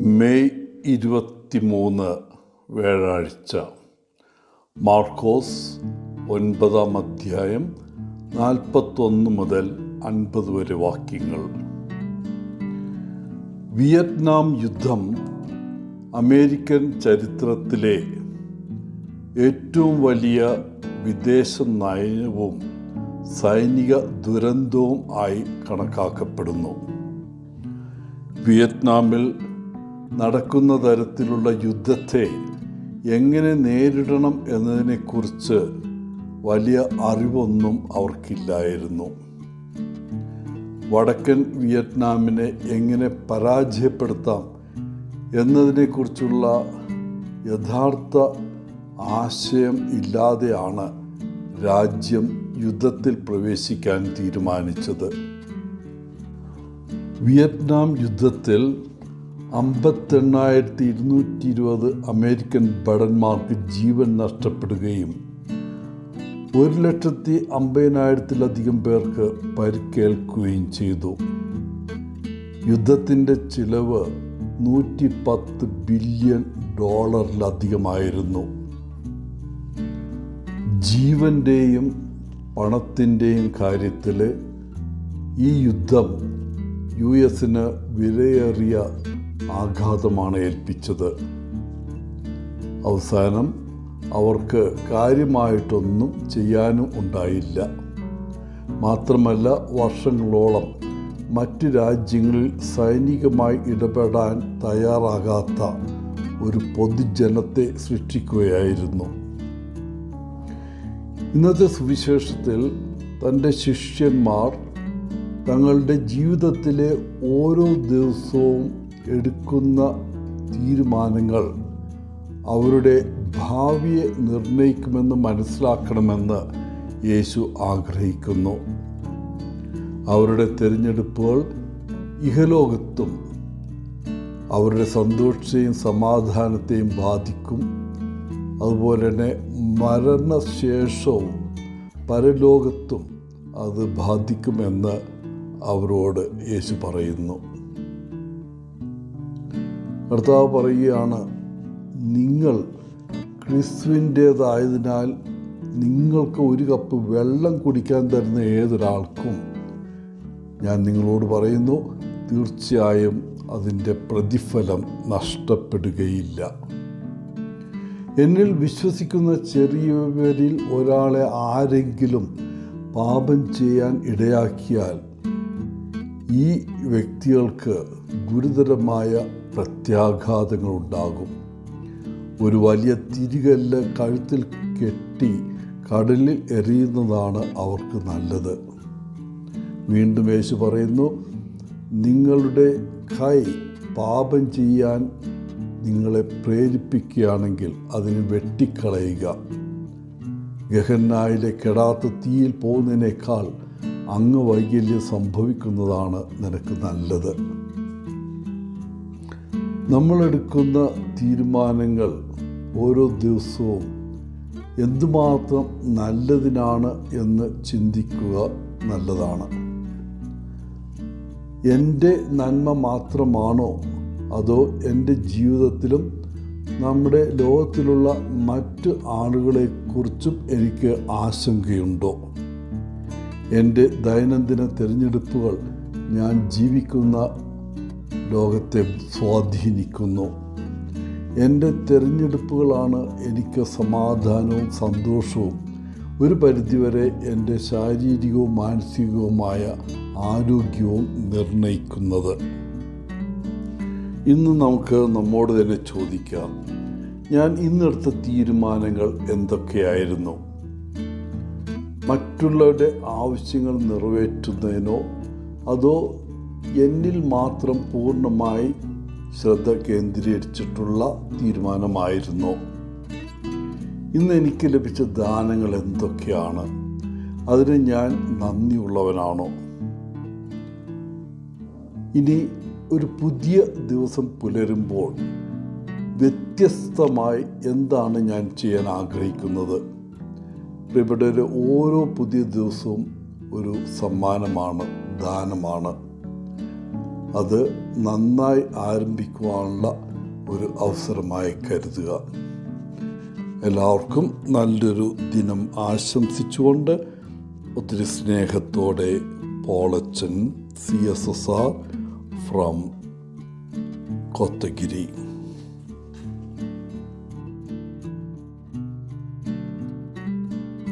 May 23 വ്യാഴാഴ്ച. മാർക്കോസ് 9 അധ്യായം 41 മുതൽ 50 വരെ വാക്യങ്ങൾ. വിയറ്റ്നാം യുദ്ധം അമേരിക്കൻ ചരിത്രത്തിലെ ഏറ്റവും വലിയ വിദേശ നയവും സൈനിക ദുരന്തവും ആയി കണക്കാക്കപ്പെടുന്നു. വിയറ്റ്നാമിൽ നടക്കുന്ന തരത്തിലുള്ള യുദ്ധത്തെ എങ്ങനെ നേരിടണം എന്നതിനെക്കുറിച്ച് വലിയ അറിവൊന്നും അവർക്കില്ലായിരുന്നു. വടക്കൻ വിയറ്റ്നാമിനെ എങ്ങനെ പരാജയപ്പെടുത്താം എന്നതിനെക്കുറിച്ചുള്ള യഥാർത്ഥ ആശയം ഇല്ലാതെയാണ് രാജ്യം യുദ്ധത്തിൽ പ്രവേശിക്കാൻ തീരുമാനിച്ചത്. വിയറ്റ്നാം യുദ്ധത്തിൽ 58,220 അമേരിക്കൻ ഭടന്മാർക്ക് ജീവൻ നഷ്ടപ്പെടുകയും 1,50,000-ലധികം പേർക്ക് പരിക്കേൽക്കുകയും ചെയ്തു. യുദ്ധത്തിൻ്റെ ചിലവ് $110 ബില്യൺ ജീവൻ്റെയും പണത്തിൻ്റെയും കാര്യത്തിൽ ഈ യുദ്ധം US-ന് വിലയേറിയ ആഘാതമാണ് ഏൽപ്പിച്ചത്. അവസാനം അവർക്ക് കാര്യമായിട്ടൊന്നും ചെയ്യാനും ഉണ്ടായില്ല. മാത്രമല്ല, വർഷങ്ങളോളം മറ്റ് രാജ്യങ്ങളിൽ സൈനികമായി ഇടപെടാൻ തയ്യാറാകാത്ത ഒരു പൊതുജനത്തെ സൃഷ്ടിക്കുകയായിരുന്നു. ഇന്നത്തെ സുവിശേഷത്തിൽ തൻ്റെ ശിഷ്യന്മാർ തങ്ങളുടെ ജീവിതത്തിലെ ഓരോ ദിവസവും എടുക്കുന്ന തീരുമാനങ്ങൾ അവരുടെ ഭാവിയെ നിർണ്ണയിക്കുമെന്ന് മനസ്സിലാക്കണമെന്ന് യേശു ആഗ്രഹിക്കുന്നു. അവരുടെ തിരഞ്ഞെടുപ്പുകൾ ഇഹലോകത്തും അവരുടെ സന്തോഷത്തെയും സമാധാനത്തെയും ബാധിക്കും. അതുപോലെ തന്നെ മരണശേഷവും പരലോകത്തും അത് ബാധിക്കുമെന്ന് അവരോട് യേശു പറയുന്നു. കർത്താവ് പറയുകയാണ്, നിങ്ങൾ ക്രിസ്തുവിൻ്റേതായതിനാൽ നിങ്ങൾക്ക് ഒരു കപ്പ് വെള്ളം കുടിക്കാൻ തരുന്ന ഏതൊരാൾക്കും ഞാൻ നിങ്ങളോട് പറയുന്നു, തീർച്ചയായും അതിൻ്റെ പ്രതിഫലം നഷ്ടപ്പെടുകയില്ല. എന്നിൽ വിശ്വസിക്കുന്ന ചെറിയവരിൽ ഒരാളെ ആരെങ്കിലും പാപം ചെയ്യാൻ ഇടയാക്കിയാൽ ഈ വ്യക്തികൾക്ക് ഗുരുതരമായ പ്രത്യാഘാതങ്ങളുണ്ടാകും. ഒരു വലിയ തിരികല്ല് കഴുത്തിൽ കെട്ടി കടലിൽ എറിയുന്നതാണ് അവർക്ക് നല്ലത്. വീണ്ടും യേശു പറയുന്നു, നിങ്ങളുടെ കൈ പാപം ചെയ്യാൻ നിങ്ങളെ പ്രേരിപ്പിക്കുകയാണെങ്കിൽ അതിന് വെട്ടിക്കളയുക. ഗഹന്നായിലെ കെടാത്ത തീയിൽ പോകുന്നതിനേക്കാൾ അംഗവൈകല്യം സംഭവിക്കുന്നതാണ് നിനക്ക് നല്ലത്. നമ്മളെടുക്കുന്ന തീരുമാനങ്ങൾ ഓരോ ദിവസവും എന്തുമാത്രം നല്ലതിനാണ് എന്ന് ചിന്തിക്കുക നല്ലതാണ്. എൻ്റെ നന്മ മാത്രമാണോ, അതോ എൻ്റെ ജീവിതത്തിലും നമ്മുടെ ലോകത്തിലുള്ള മറ്റ് ആളുകളെക്കുറിച്ചും എനിക്ക് ആശങ്കയുണ്ടോ? എൻ്റെ ദൈനംദിന തിരഞ്ഞെടുപ്പുകൾ ഞാൻ ജീവിക്കുന്ന ലോകത്തെ സ്വാധീനിക്കുന്നു. എൻ്റെ തിരഞ്ഞെടുപ്പുകളാണ് എനിക്ക് സമാധാനവും സന്തോഷവും ഒരു പരിധിവരെ എൻ്റെ ശാരീരികവും മാനസികവുമായ ആരോഗ്യവും നിർണ്ണയിക്കുന്നത്. ഇന്ന് നമുക്ക് നമ്മോട് തന്നെ ചോദിക്കാം, ഞാൻ ഇന്നെടുത്ത തീരുമാനങ്ങൾ എന്തൊക്കെയായിരുന്നു? മറ്റുള്ളവരുടെ ആവശ്യങ്ങൾ നിറവേറ്റുന്നതിനോ അതോ എന്നിൽ മാത്രം പൂർണ്ണമായി ശ്രദ്ധ കേന്ദ്രീകരിച്ചിട്ടുള്ള തീരുമാനമായിരുന്നോ? ഇന്ന് എനിക്ക് ലഭിച്ച ദാനങ്ങൾ എന്തൊക്കെയാണ്? അതിന് ഞാൻ നന്ദിയുള്ളവനാണോ? ഇനി ഒരു പുതിയ ദിവസം പുലരുമ്പോൾ വ്യത്യസ്തമായി എന്താണ് ഞാൻ ചെയ്യാൻ ആഗ്രഹിക്കുന്നത്? പ്രിയപ്പെട്ടവരെ, ഓരോ പുതിയ ദിവസവും ഒരു സമ്മാനമാണ്, ദാനമാണ്. അത് നന്നായി ആരംഭിക്കുവാനുള്ള ഒരു അവസരമായി കരുതുക. എല്ലാവർക്കും നല്ലൊരു ദിനം ആശംസിച്ചുകൊണ്ട് ഒത്തിരി സ്നേഹത്തോടെ പോളച്ചൻ CSSR ഫ്രം കൊത്തഗിരി.